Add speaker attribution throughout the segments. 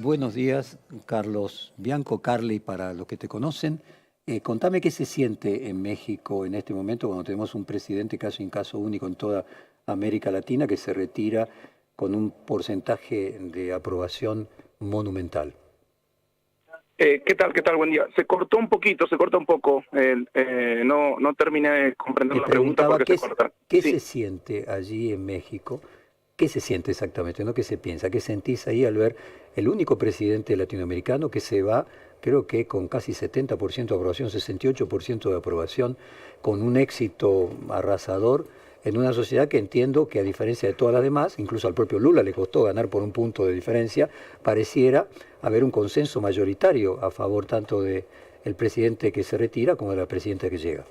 Speaker 1: Buenos días, Carlos Bianco, Carly, para los que te conocen. Contame qué se siente en México en este momento cuando tenemos un presidente casi en caso único en toda América Latina que se retira con un porcentaje de aprobación monumental.
Speaker 2: ¿Qué tal? ¿Qué tal? Buen día. Se cortó un poquito, se corta un poco. No terminé de comprender
Speaker 1: Te
Speaker 2: la pregunta
Speaker 1: preguntaba
Speaker 2: porque se corta.
Speaker 1: qué se
Speaker 2: Sí.
Speaker 1: siente allí en México, qué se siente exactamente, ¿no? ¿Qué se piensa? ¿Qué sentís ahí al ver el único presidente latinoamericano que se va, creo que con casi 70% de aprobación, 68% de aprobación, con un éxito arrasador en una sociedad que entiendo que a diferencia de todas las demás, incluso al propio Lula le costó ganar por un punto de diferencia, pareciera haber un consenso mayoritario a favor tanto de el presidente que se retira como de la presidenta que llega?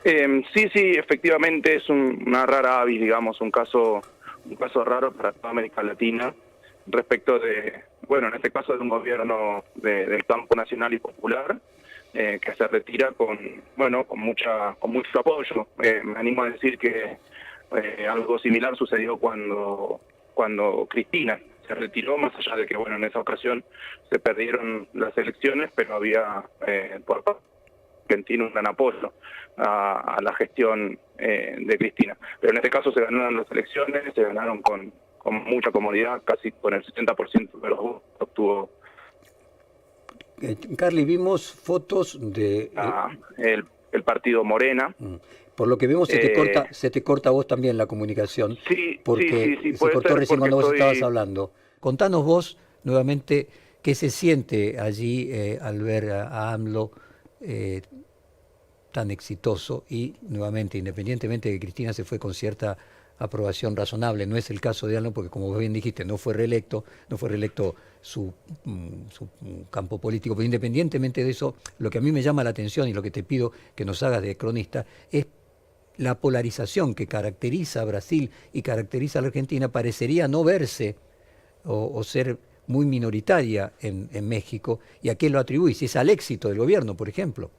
Speaker 2: Sí, efectivamente es una rara avis, digamos, un caso raro para toda América Latina respecto de, bueno, en este caso de un gobierno del campo nacional y popular que se retira con mucho apoyo. Me animo a decir que algo similar sucedió cuando Cristina se retiró, más allá de que, bueno, en esa ocasión se perdieron las elecciones, pero había por parte de Argentina un gran apoyo a la gestión de Cristina. Pero en este caso se ganaron las elecciones, se ganaron con mucha comodidad, casi con el 70% de los votos obtuvo
Speaker 1: Carly, vimos fotos de...
Speaker 2: el partido Morena.
Speaker 1: por lo que vemos
Speaker 2: Eh,
Speaker 1: se te corta a vos también la comunicación,
Speaker 2: sí,
Speaker 1: porque se
Speaker 2: puede
Speaker 1: cortó
Speaker 2: ser
Speaker 1: recién
Speaker 2: porque
Speaker 1: cuando vos estabas
Speaker 2: estoy...
Speaker 1: hablando. Contanos vos nuevamente qué se siente allí al ver a AMLO eh, tan exitoso y nuevamente, independientemente de que Cristina se fue con cierta aprobación razonable, no es el caso de AMLO porque como vos bien dijiste, no fue reelecto su campo político, pero independientemente de eso, lo que a mí me llama la atención y lo que te pido que nos hagas de cronista es la polarización que caracteriza a Brasil y caracteriza a la Argentina parecería no verse o ser muy minoritaria en México. ¿Y a qué lo atribuís? ¿Es al éxito del gobierno, por ejemplo?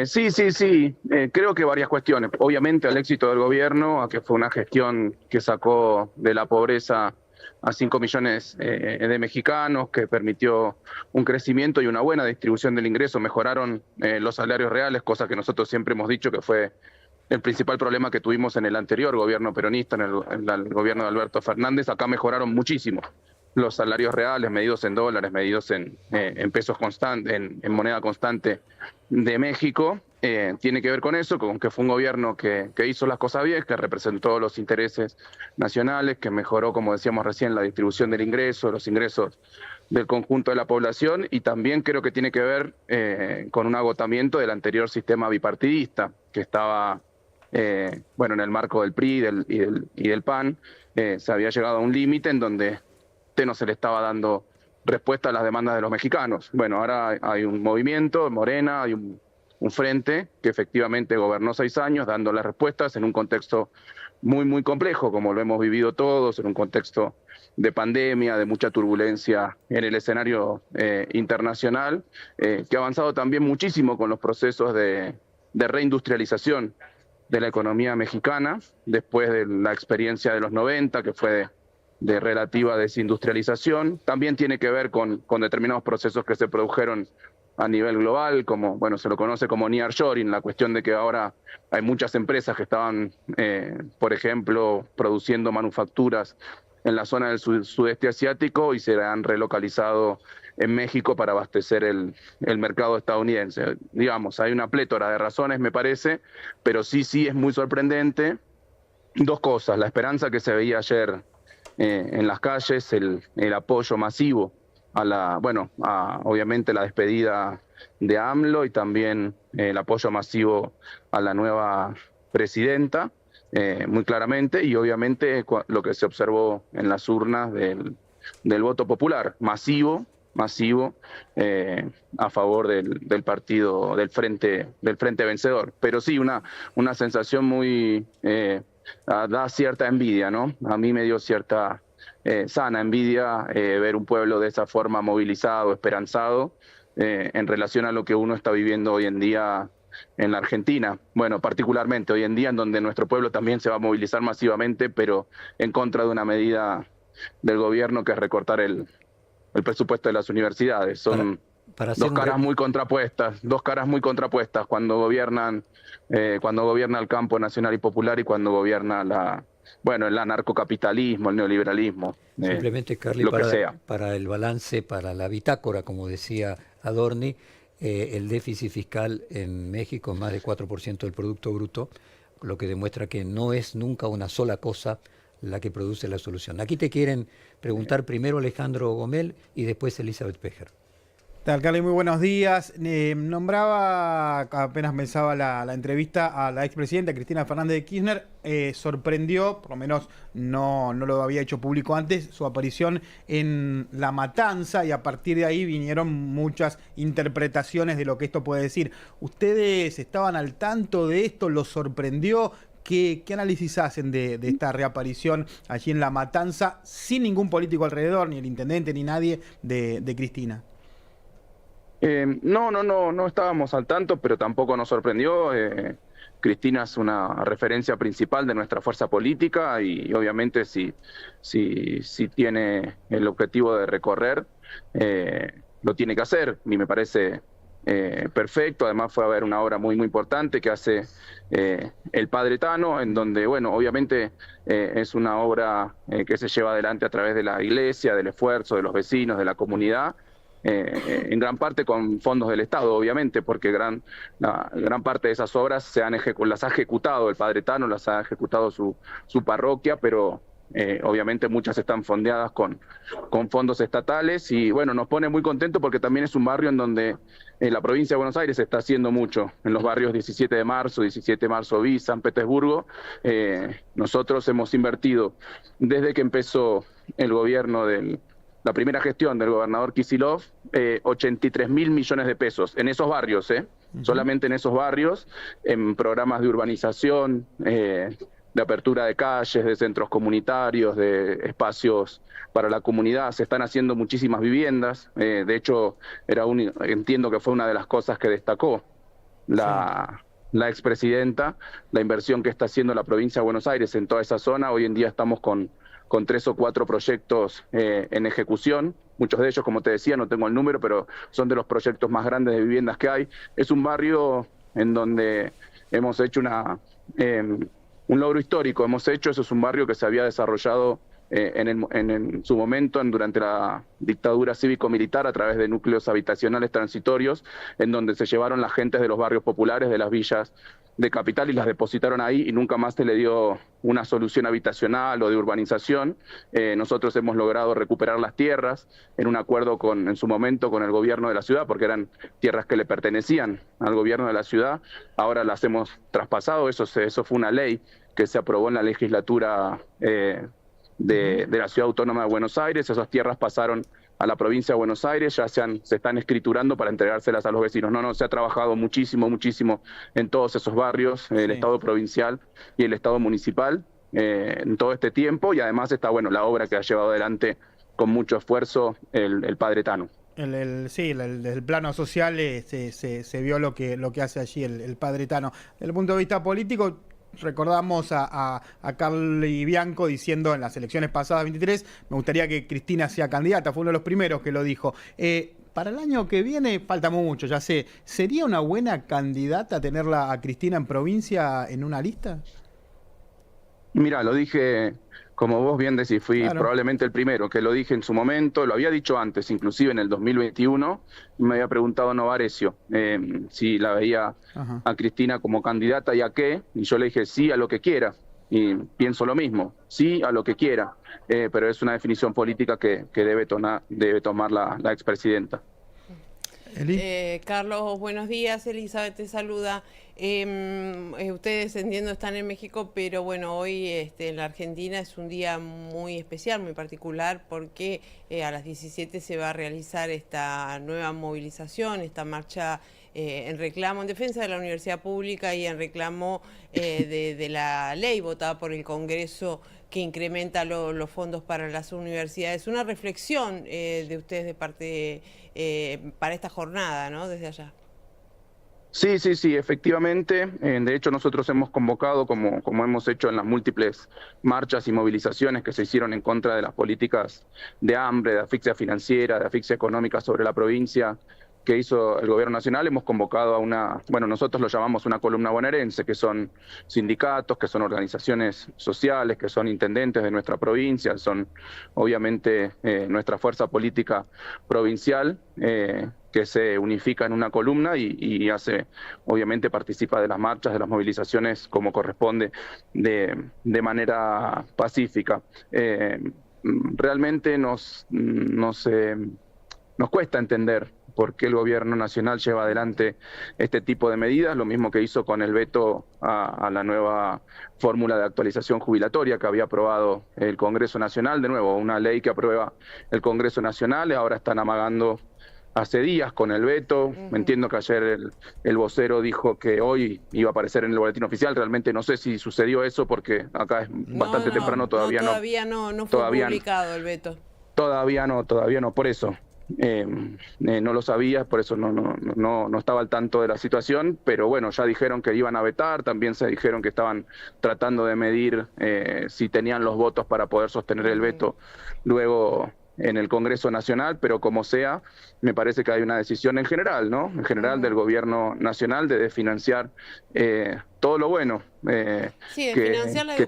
Speaker 3: Sí. Creo que varias cuestiones. Obviamente al éxito del gobierno, a que fue una gestión que sacó de la pobreza a 5 millones de mexicanos, que permitió un crecimiento y una buena distribución del ingreso, mejoraron los salarios reales, cosa que nosotros siempre hemos dicho que fue el principal problema que tuvimos en el anterior gobierno peronista, en el gobierno de Alberto Fernández. Acá mejoraron muchísimo los salarios reales, medidos en dólares, medidos en pesos constantes, en moneda constante de México. Tiene que ver con eso, con que fue un gobierno que hizo las cosas bien, que representó los intereses nacionales, que mejoró, como decíamos recién, la distribución del ingreso, los ingresos del conjunto de la población, y también creo que tiene que ver con un agotamiento del anterior sistema bipartidista, que estaba en el marco del PRI y del PAN. Se había llegado a un límite en donde no se le estaba dando respuesta a las demandas de los mexicanos. Bueno, ahora hay un movimiento, Morena, hay un frente que efectivamente gobernó 6 años dando las respuestas en un contexto muy complejo, como lo hemos vivido todos, en un contexto de pandemia, de mucha turbulencia en el escenario internacional, que ha avanzado también muchísimo con los procesos de reindustrialización de la economía mexicana, después de la experiencia de los 90, que fue de relativa desindustrialización. También tiene que ver con determinados procesos que se produjeron a nivel global, como, bueno, se lo conoce como nearshoring, la cuestión de que ahora hay muchas empresas que estaban, por ejemplo, produciendo manufacturas en la zona del sudeste asiático y se han relocalizado en México para abastecer el mercado estadounidense. Digamos, hay una plétora de razones, me parece, pero sí es muy sorprendente. Dos cosas: la esperanza que se veía ayer en las calles, el apoyo masivo obviamente la despedida de AMLO, y también el apoyo masivo a la nueva presidenta, muy claramente, y obviamente lo que se observó en las urnas del voto popular, masivo, a favor del partido, del frente vencedor. Pero sí, una sensación muy... da cierta envidia, ¿no? A mí me dio cierta sana envidia ver un pueblo de esa forma movilizado, esperanzado, en relación a lo que uno está viviendo hoy en día en la Argentina. Bueno, particularmente hoy en día, en donde nuestro pueblo también se va a movilizar masivamente, pero en contra de una medida del gobierno, que es recortar el presupuesto de las universidades. Son
Speaker 1: para hacer
Speaker 3: dos caras muy contrapuestas cuando gobierna el campo nacional y popular y cuando gobierna el anarcocapitalismo, el neoliberalismo,
Speaker 1: simplemente, Carly,
Speaker 3: lo que sea.
Speaker 1: para el balance, para la bitácora, como decía Adorni, el déficit fiscal en México es más de 4% del Producto Bruto, lo que demuestra que no es nunca una sola cosa la que produce la solución. Aquí te quieren preguntar primero Alejandro Gomel y después Elizabeth Pejer.
Speaker 4: Alcalde, muy buenos días. Nombraba, apenas pensaba la entrevista a la expresidenta Cristina Fernández de Kirchner, sorprendió, por lo menos no lo había hecho público antes, su aparición en La Matanza, y a partir de ahí vinieron muchas interpretaciones de lo que esto puede decir. ¿Ustedes estaban al tanto de esto? ¿Los sorprendió? ¿Qué análisis hacen de esta reaparición allí en La Matanza sin ningún político alrededor, ni el intendente, ni nadie de Cristina?
Speaker 3: No estábamos al tanto, pero tampoco nos sorprendió. Cristina es una referencia principal de nuestra fuerza política y obviamente si tiene el objetivo de recorrer, lo tiene que hacer. Y me parece perfecto. Además fue a ver una obra muy importante que hace el Padre Tano, en donde, obviamente es una obra que se lleva adelante a través de la iglesia, del esfuerzo de los vecinos, de la comunidad, en gran parte con fondos del Estado, obviamente, porque gran parte de esas obras las ha ejecutado el Padre Tano, las ha ejecutado su parroquia, pero obviamente muchas están fondeadas con fondos estatales y nos pone muy contentos porque también es un barrio en donde la provincia de Buenos Aires está haciendo mucho, en los barrios 17 de marzo bis, San Petersburgo. Nosotros hemos invertido desde que empezó el gobierno la primera gestión del gobernador Kicillof, 83.000 millones de pesos en esos barrios, solamente en esos barrios, en programas de urbanización, de apertura de calles, de centros comunitarios, de espacios para la comunidad. Se están haciendo muchísimas viviendas. De hecho, entiendo que fue una de las cosas que destacó la expresidenta, la inversión que está haciendo la provincia de Buenos Aires en toda esa zona. Hoy en día estamos con 3 o 4 proyectos en ejecución. Muchos de ellos, como te decía, no tengo el número, pero son de los proyectos más grandes de viviendas que hay. Es un barrio en donde hemos hecho un logro histórico. Eso es un barrio que se había desarrollado en su momento durante la dictadura cívico-militar a través de núcleos habitacionales transitorios, en donde se llevaron las gentes de los barrios populares, de las villas de Capital, y las depositaron ahí y nunca más se le dio una solución habitacional o de urbanización. Nosotros hemos logrado recuperar las tierras en un acuerdo en su momento con el gobierno de la ciudad, porque eran tierras que le pertenecían al gobierno de la ciudad. Ahora las hemos traspasado. Eso fue una ley que se aprobó en la legislatura de la Ciudad Autónoma de Buenos Aires. Esas tierras pasaron a la provincia de Buenos Aires, ya se están escriturando para entregárselas a los vecinos. Se ha trabajado muchísimo en todos esos barrios, el Estado provincial y el Estado municipal, en todo este tiempo, y además está la obra que ha llevado adelante con mucho esfuerzo el Padre Tano.
Speaker 4: Desde el plano social se vio lo que hace allí el Padre Tano. Desde el punto de vista político, recordamos a Carly Bianco diciendo en las elecciones pasadas 23, me gustaría que Cristina sea candidata, fue uno de los primeros que lo dijo. Para el año que viene falta mucho, ya sé. ¿Sería una buena candidata tenerla a Cristina en provincia en una lista?
Speaker 3: Mira, lo dije, como vos bien decís, fui probablemente el primero que lo dije en su momento, lo había dicho antes, inclusive en el 2021, me había preguntado Novarecio si la veía a Cristina como candidata y a qué, y yo le dije sí a lo que quiera, y pienso lo mismo, sí a lo que quiera, pero es una definición política que debe tomar la expresidenta.
Speaker 5: Carlos, buenos días. Elizabeth te saluda. Ustedes, entiendo, están en México, pero hoy en la Argentina es un día muy especial, muy particular, porque a las 17 se va a realizar esta nueva movilización, esta marcha en reclamo, en defensa de la universidad pública y en reclamo de la ley votada por el Congreso que incrementa los fondos para las universidades. Una reflexión de ustedes de parte para esta jornada, ¿no? Desde allá.
Speaker 3: Sí, sí, sí, efectivamente. De hecho, nosotros hemos convocado, como hemos hecho en las múltiples marchas y movilizaciones que se hicieron en contra de las políticas de hambre, de asfixia financiera, de asfixia económica sobre la provincia que hizo el gobierno nacional, hemos convocado a bueno, nosotros lo llamamos una columna bonaerense, que son sindicatos, que son organizaciones sociales, que son intendentes de nuestra provincia, son obviamente nuestra fuerza política provincial, que se unifica en una columna y obviamente participa de las marchas, de las movilizaciones como corresponde, de manera pacífica. Realmente nos cuesta entender por qué el gobierno nacional lleva adelante este tipo de medidas, lo mismo que hizo con el veto a la nueva fórmula de actualización jubilatoria que había aprobado el Congreso Nacional. De nuevo, una ley que aprueba el Congreso Nacional, y ahora están amagando hace días con el veto. Entiendo que ayer el vocero dijo que hoy iba a aparecer en el boletín oficial. Realmente no sé si sucedió eso, porque acá es bastante temprano, todavía no
Speaker 5: fue publicado el veto.
Speaker 3: Todavía no, por eso. No lo sabía, por eso no estaba al tanto de la situación, pero bueno, ya dijeron que iban a vetar, también se dijeron que estaban tratando de medir si tenían los votos para poder sostener el veto luego en el Congreso Nacional, pero como sea, me parece que hay una decisión en general, ¿no? En general del gobierno nacional de financiar todo lo bueno que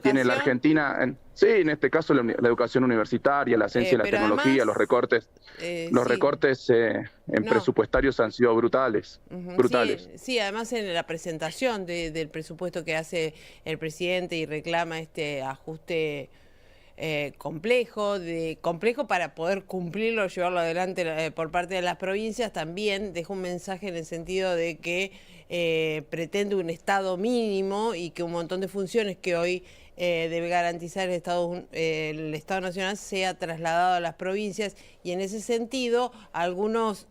Speaker 3: tiene la Argentina. Sí, en este caso la educación universitaria, la ciencia y la tecnología, además, los recortes presupuestarios han sido brutales.
Speaker 5: Sí, además en la presentación del presupuesto que hace el presidente y reclama este ajuste complejo para poder cumplirlo, llevarlo adelante por parte de las provincias, también deja un mensaje en el sentido de que pretende un Estado mínimo y que un montón de funciones que hoy debe garantizar el Estado Nacional sea trasladado a las provincias, y en ese sentido algunos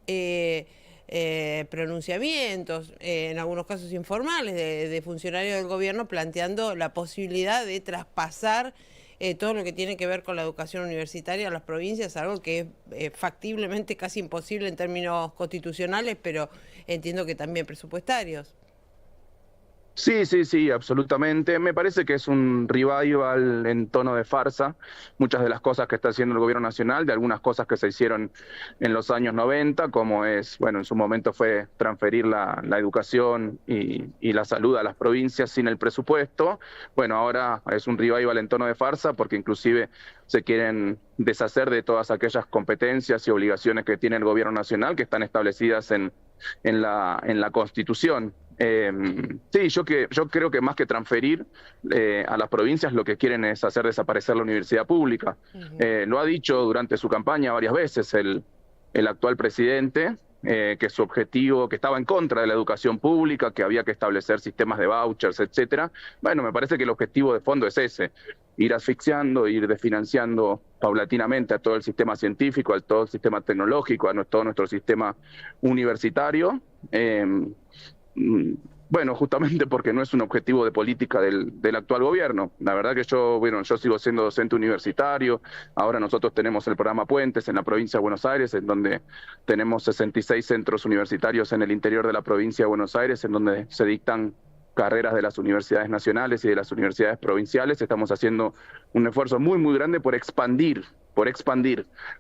Speaker 5: pronunciamientos, en algunos casos informales, de funcionarios del gobierno planteando la posibilidad de traspasar todo lo que tiene que ver con la educación universitaria a las provincias, algo que es factiblemente casi imposible en términos constitucionales, pero entiendo que también presupuestarios.
Speaker 3: Sí, absolutamente. Me parece que es un revival en tono de farsa, muchas de las cosas que está haciendo el gobierno nacional, de algunas cosas que se hicieron en los años 90, como es, bueno, en su momento fue transferir la educación y la salud a las provincias sin el presupuesto. Bueno, ahora es un revival en tono de farsa, porque inclusive se quieren deshacer de todas aquellas competencias y obligaciones que tiene el gobierno nacional, que están establecidas en la Constitución. Sí, yo creo que más que transferir a las provincias, lo que quieren es hacer desaparecer la universidad pública. Lo ha dicho durante su campaña varias veces el actual presidente, que su objetivo, que estaba en contra de la educación pública, que había que establecer sistemas de vouchers, etcétera. Bueno, me parece que el objetivo de fondo es ese: ir asfixiando, ir desfinanciando paulatinamente a todo el sistema científico, a todo el sistema tecnológico, a todo nuestro sistema universitario. Bueno, justamente porque no es un objetivo de política del actual gobierno. La verdad que yo sigo siendo docente universitario. Ahora nosotros tenemos el programa Puentes en la provincia de Buenos Aires, en donde tenemos 66 centros universitarios en el interior de la provincia de Buenos Aires, en donde se dictan carreras de las universidades nacionales y de las universidades provinciales. Estamos haciendo un esfuerzo muy, muy grande por expandir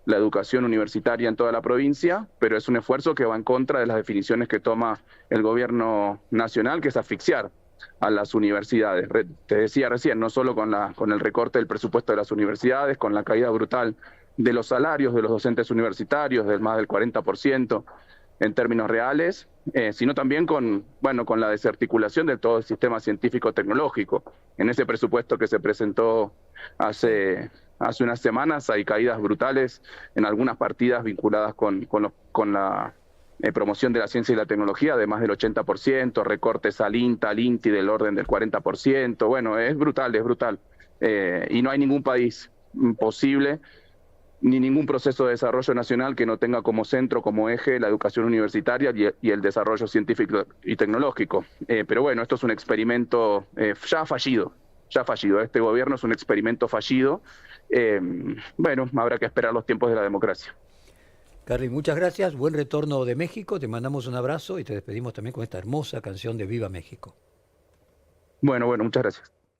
Speaker 3: la educación universitaria en toda la provincia, pero es un esfuerzo que va en contra de las definiciones que toma el gobierno nacional, que es asfixiar a las universidades. Te decía recién, no solo con el recorte del presupuesto de las universidades, con la caída brutal de los salarios de los docentes universitarios, del más del 40% en términos reales, sino también con la desarticulación de todo el sistema científico-tecnológico. En ese presupuesto que se presentó hace unas semanas hay caídas brutales en algunas partidas vinculadas con la promoción de la ciencia y la tecnología de más del 80%, recortes al INTA, al INTI del orden del 40%. Bueno, es brutal. Y no hay ningún país posible ni ningún proceso de desarrollo nacional que no tenga como centro, como eje, la educación universitaria y el desarrollo científico y tecnológico. Pero bueno, esto es un experimento ya fallido. Este gobierno es un experimento fallido. Bueno, habrá que esperar los tiempos de la democracia.
Speaker 1: Carly, muchas gracias, buen retorno de México, te mandamos un abrazo y te despedimos también con esta hermosa canción de Viva México.
Speaker 3: Bueno, muchas gracias.